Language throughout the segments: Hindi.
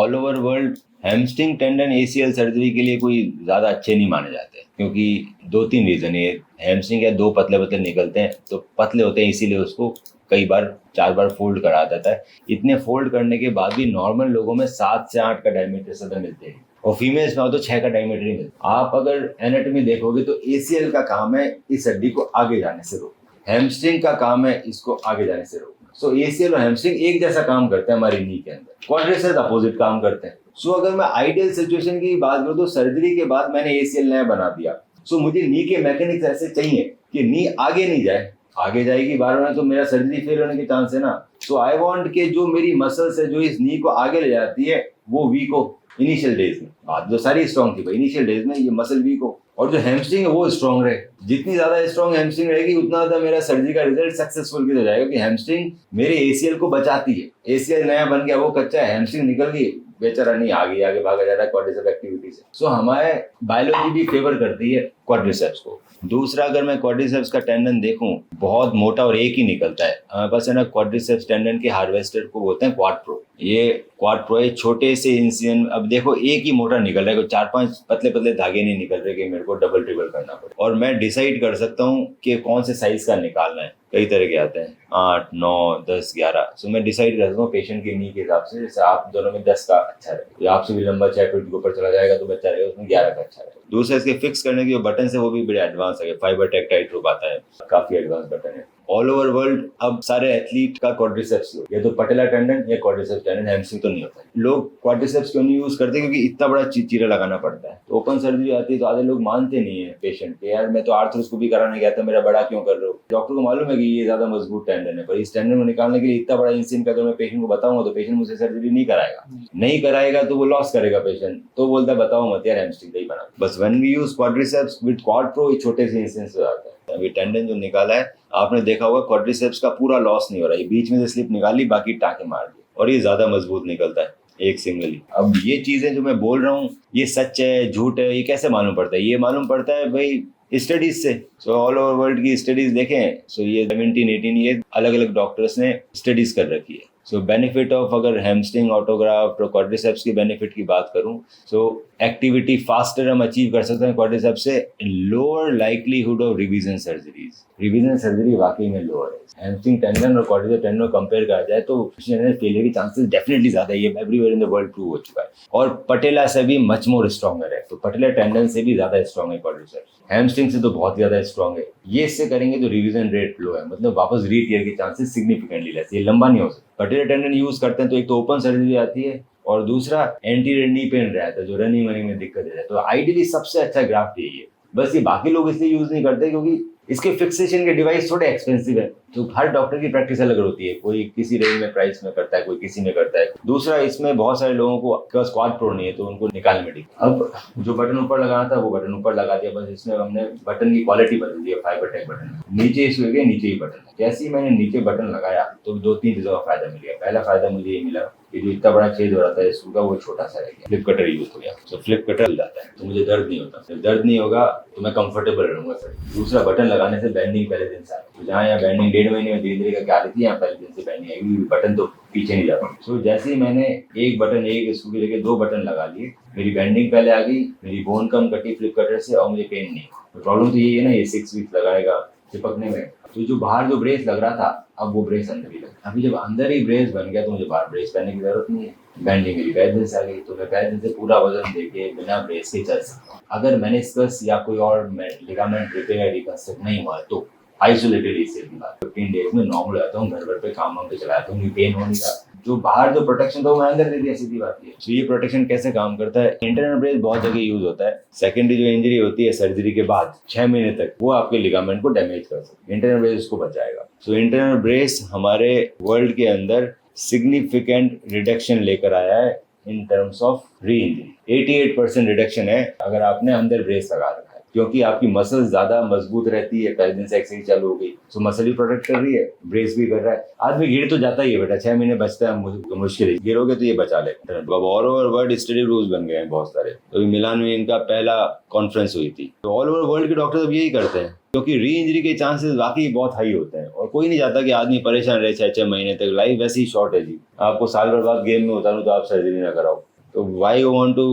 All over world hamstring tendon ACL surgery के लिए कोई ज़्यादा अच्छे नहीं माने जाते, क्योंकि 2-3 रीज़न है। हैमस्ट्रिंग या 2 पतले पतले निकलते हैं, तो पतले होते हैं इसीलिए उसको कई बार 4 बार फोल्ड करा देता है। इतने फोल्ड करने के बाद भी नॉर्मल लोगों में 7 से 8 का डायमीटर सदा मिलते हैं, और फीमेल्स में हो तो 6 का डायमीटर ही मिलता है। आप अगर एनाटॉमी देखोगे तो एसीएल का काम है इस हड्डी को आगे जाने से रोकना, हैमस्ट्रिंग का काम है इसको आगे जाने से रोकना। सो एसीएल और हैमस्ट्रिंग एक जैसा काम करते हैं हमारी नी के अंदर, क्वाड्रिसेप्स अपोजिट काम करते हैं। सो अगर मैं आइडियल सिचुएशन की बात करूं तो सर्जरी के बाद मैंने एसीएल नया बना दिया, सो मुझे नी के मैकेनिक्स ऐसे चाहिए कि नी आगे नहीं जाए, आगे जाएगी बार बार तो मेरा सर्जरी फेल होने के चांस है ना। सो आई वांट के जो मेरी मसल्स है जो इस नी को आगे ले जाती है वो वीक हो इनिशियल डेज में। बात जो सारी स्ट्रॉन्ग थी भाई, इनिशियल डेज में ये मसल वीक हो, और जो हैमस्ट्रिंग है वो स्ट्रॉन्ग रहे। जितनी ज्यादा स्ट्रॉन्ग हैमस्ट्रिंग रहेगी उतना ज्यादा मेरा सर्जरी का रिजल्ट सक्सेसफुल हो जाएगा, कि हैमस्ट्रिंग मेरे एसीएल को बचाती है। एसीएल नया बन गया, वो कच्चा है, हैमस्ट्रिंग निकल गई, बेचारा नहीं आगे आगे भागा जा रहा है क्वाड्रिसेप एक्टिविटी से। सो हमारे बायोलॉजी भी फेवर करती है क्वाड्रिसेप्स को। दूसरा, अगर मैं क्वाड्रिसेप्स का टेंडन देखूं, बहुत मोटा और एक ही निकलता है हमारे पास है ना। क्वाड्रिसेप्स टेंडन के हार्वेस्टर को बोलते हैं क्वाड प्रो। ये क्वाड प्रो है, छोटे से इंसिजन। अब देखो एक ही मोटा निकल रहा है, 4-5 पतले पतले धागे नहीं निकल रहे कि मेरे को डबल ट्रिपल करना पड़े, और मैं डिसाइड कर सकता हूँ कि कौन से साइज का निकालना है। कई तरह के आते हैं, 8, 9, 10, 11। सो मैं डिसाइड कर सकता हूँ पेशेंट की नी के हिसाब से। जैसे आप दोनों में 10 का अच्छा रहेगा, आपसे भी लंबा 6 फीट के ऊपर चला जाएगा तो बच्चा रहेगा, उसमें 11 का अच्छा रहेगा। दूसरा, इसके फिक्स करने की जो बटन है वो भी बड़े एडवांस है, फाइबर टेक टाइट रूप आता है, काफी एडवांस बटन है। ऑल ओवर वर्ल्ड अब सारे एथलीट का क्वाड्रिसेप्स या तो पटेला टेंडन या क्वाड्रिसेप्स टेंडन, हैमस्ट्रिंग तो नहीं होता है। लोग क्वाड्रिसेप्स क्यों नहीं यूज करते? क्योंकि इतना बड़ा चीरा लगाना पड़ता है। तो ओपन सर्जरी आती है तो आधे लोग मानते नहीं है पेशेंट के, यार मैं तो आर्थ्रोस्कोपी कराने गया था, मेरा बड़ा क्यों कर रहे हो? डॉक्टर को मालूम है कि ये ज्यादा मजबूत टेंडन है, पर इस टेंडन को निकालने के लिए इतना बड़ा इंसिजन का मैं पेशेंट को बताऊंगा तो पेशेंट मुझसे सर्जरी नहीं कराएगा तो वो लॉस करेगा पेशेंट। तो बोलता है बताओ मत यार, हैमस्ट्रिंग का ही बना। बस when we use quadriceps with quad pro, छोटे से इंसिजन से आता है। अभी टेंडन जो निकाला है आपने देखा होगा, क्वाड्रिसेप्स का पूरा लॉस नहीं हो रहा है, बीच में से स्लिप निकाली, बाकी टाँके मार दिए, और ये ज्यादा मजबूत निकलता है एक सिंगली। अब ये चीजें जो मैं बोल रहा हूँ ये सच है झूठ है, ये कैसे मालूम पड़ता है? ये मालूम पड़ता है भाई स्टडीज से। सो ऑल ओवर वर्ल्ड की स्टडीज देखें, सो ये 17-18 ये अलग अलग डॉक्टर्स ने स्टडीज कर रखी है। सो बेनिफिट ऑफ, अगर हैमस्ट्रिंग, ऑटोग्राफ्ट और क्वाड्रिसेप्स की बेनिफिट की बात करूं, सो एक्टिविटी फास्टर हम अचीव कर सकते हैं क्वाड्रिसेप्स से, lower likelihood of revision surgeries. Revision surgery वाकई में लोअर है। हैमस्ट्रिंग टेंडन और क्वाड्रिसेप टेंडन कंपेयर करा जाए तो फेलियर की चांसेस डेफिनेटली ज्यादा है, ये everywhere in the world prove हो चुका है। और पटेला से भी मच मोर स्ट्रॉन्गर है, तो पटेला टेंडन से भी ज्यादा स्ट्रॉन्ग है क्वाड्रिसेप्स। हैमस्ट्रिंग से तो बहुत ज्यादा स्ट्रॉन्ग है। ये इससे करेंगे तो रिवीजन रेट लो है, मतलब वापस रीटियर के चांसेस सिग्निफिकेंटली लेस, ये लंबा नहीं हो सकता। पटेला टेंडन यूज करते हैं तो एक तो ओपन सर्जरी आती है, और दूसरा एंटीरियर नी पेन रहता है जो रनिंग वनिंग में दिक्कत है। तो आइडियली सबसे अच्छा ग्राफ्ट यही है। बस ये बाकी लोग इसलिए यूज नहीं करते क्योंकि इसके फिक्सेशन के डिवाइस थोड़े एक्सपेंसिव है, तो हर डॉक्टर की प्रैक्टिस अलग होती है, कोई किसी रेंज में प्राइस में करता है, कोई किसी में करता है। दूसरा, इसमें बहुत सारे लोगों को क्वाड प्रो नहीं है तो उनको निकालने में दिक्कत। अब जो बटन ऊपर लगाना था वो बटन ऊपर लगा दिया, बस इसमें हमने बटन की क्वालिटी बदल दी है, फाइबर टेक बटन। नीचे इस गए, नीचे ही बटन। जैसे ही मैंने नीचे बटन लगाया तो 2-3 चीजों का फायदा मिल गया। पहला फायदा मुझे ये मिला कि जो इतना बड़ा छेद हो रहा था इसका वो छोटा सा रह गया, फ्लिप कटर यूज हो गया। तो फ्लिप कटर जाता है तो मुझे दर्द नहीं होता, जब दर्द नहीं होगा तो मैं कंफर्टेबल रहूंगा सर। दूसरा, बटन लगाने से बैंडिंग पहले दिन से आई, तो जहाँ यहाँ बैंडिंग 1.5 महीने में धीरे धीरे क्या थी, यहाँ पहले दिन से बैंडिंग आई, बटन तो पीछे नहीं जाता। सो जैसे ही मैंने एक बटन, एक स्क्रू की जगह 2 बटन लगा लिए, मेरी बैंडिंग पहले आ गई, मेरी बोन कम कटी फ्लिप कटर से, और मुझे पेन नहीं। तो प्रॉब्लम तो यही है ना, ये 6 वीक्स लगाएगा चिपकने में। तो जो बाहर जो ब्रेस लग रहा था अब वो ब्रेस अंदर ही लगा। अभी जब अंदर ही ब्रेस बन गया तो मुझे बाहर ब्रेस पहनने की जरूरत नहीं है। बैंडिंग मेरी पैर दिन से आ गई तो मैं पैर दिन से पूरा वजन देके बिना ब्रेस के चल सकता हूँ। अगर मेनिस्कस या कोई और लिगामेंट रिपेयर या रिकंस्ट्रक्ट नहीं हुआ तो आइसोलेटेड एसीएल की बात 15 डेज में नॉर्मल रहता हूँ, घर भर पे काम पे चलाता हूँ, पेन हो नहीं रहा। जो बाहर जो प्रोटेक्शन था वो मैं अंदर दे दिया, सीधी बात है। तो ये प्रोटेक्शन कैसे काम करता है? इंटरनल ब्रेस बहुत जगह यूज होता है। सेकेंडरी जो इंजरी होती है सर्जरी के बाद 6 महीने तक वो आपके लिगामेंट को डैमेज कर सकती है, इंटरनल ब्रेस उसको बचाएगा। सो इंटरनल ब्रेस हमारे वर्ल्ड के अंदर सिग्निफिकेंट रिडक्शन लेकर आया है इन टर्म्स ऑफ री इंजरी। 88% रिडक्शन है अगर आपने अंदर ब्रेस लगा रखा है, क्योंकि आपकी मसल्स ज्यादा मजबूत रहती है। पहले दिन से एक्सरसाइज चालू हो गई तो मसल भी प्रोटेक्ट कर रही है, ब्रेस भी कर रहा है। आदमी गिर तो जाता ही है बेटा, 6 महीने बचता है, मुश्किल है, गिरोगे तो ये बचा ले। अब all over world study rules बन गए हैं बहुत सारे। तो मिलान में इनका पहला कॉन्फ्रेंस हुई थी, तो ऑल ओवर वर्ल्ड के डॉक्टर अब यही करते हैं, क्योंकि री इंजरी के चांसेस वाकई बहुत हाई होते हैं, और कोई नहीं चाहता कि आदमी परेशान रहे 6-6 महीने तक। लाइफ वैसे ही शॉर्ट है जी, आपको साल भर बाद गेम में उतारूं तो आप सर्जरी ना कराओ, तो why want to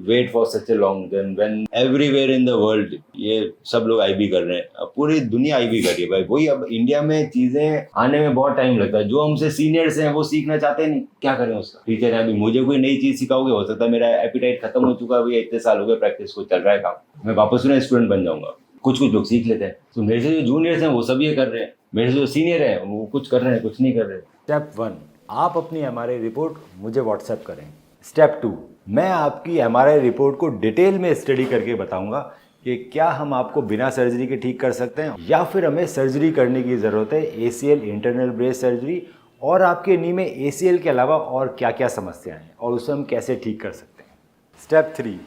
wait for such a long then when everywhere in the world ये सब लोग आईबी कर रहे हैं, अब पूरी दुनिया आईबी कर रही है भाई। वही अब इंडिया में चीजें आने में बहुत टाइम लगता है, जो हमसे सीनियर्स हैं वो सीखना चाहते नहीं, क्या करें उसका। टीचर है, अभी मुझे कोई नई चीज सिखाओगे, हो सकता है मेरा एपिटाइट खत्म हो चुका है, अभी इतने साल हो गए प्रैक्टिस को, चल रहा है काम, मैं वापस ना स्टूडेंट बन जाऊंगा। कुछ लोग सीख लेते हैं, तो मेरे से जो जूनियर्स हैं वो सब ये कर रहे हैं, मेरे से जो सीनियर हैं वो कुछ कर रहे हैं, कुछ नहीं कर रहे। स्टेप 1, आप अपनी एमआरआई रिपोर्ट मुझे व्हाट्सएप करें। स्टेप 2, मैं आपकी एमआरआई रिपोर्ट को डिटेल में स्टडी करके बताऊंगा कि क्या हम आपको बिना सर्जरी के ठीक कर सकते हैं या फिर हमें सर्जरी करने की ज़रूरत है, एसीएल इंटरनल ब्रेस सर्जरी, और आपके नी में एसीएल के अलावा और क्या क्या समस्याएं हैं और उसे हम कैसे ठीक कर सकते हैं। स्टेप 3,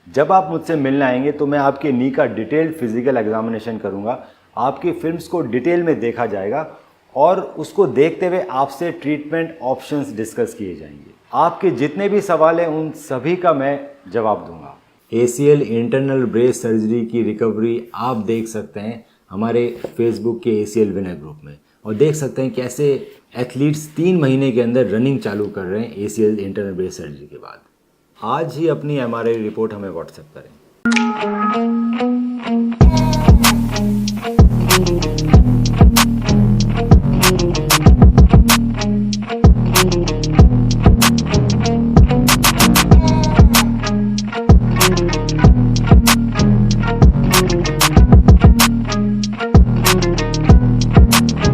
जब आप मुझसे मिलने आएंगे तो मैं आपके नी का डिटेल्ड फिजिकल एग्जामिनेशन करूंगा, आपकी फिल्म्स को डिटेल में देखा जाएगा और उसको देखते हुए आपसे ट्रीटमेंट ऑप्शंस डिस्कस किए जाएंगे। आपके जितने भी सवाल हैं उन सभी का मैं जवाब दूंगा। एसीएल इंटरनल ब्रेस सर्जरी की रिकवरी आप देख सकते हैं हमारे फेसबुक के एसीएल विनर ग्रुप में, और देख सकते हैं कैसे एथलीट्स 3 महीने के अंदर रनिंग चालू कर रहे हैं एसीएल इंटरनल ब्रेस सर्जरी के बाद। आज ही अपनी एमआरआई रिपोर्ट हमें व्हाट्सएप करें।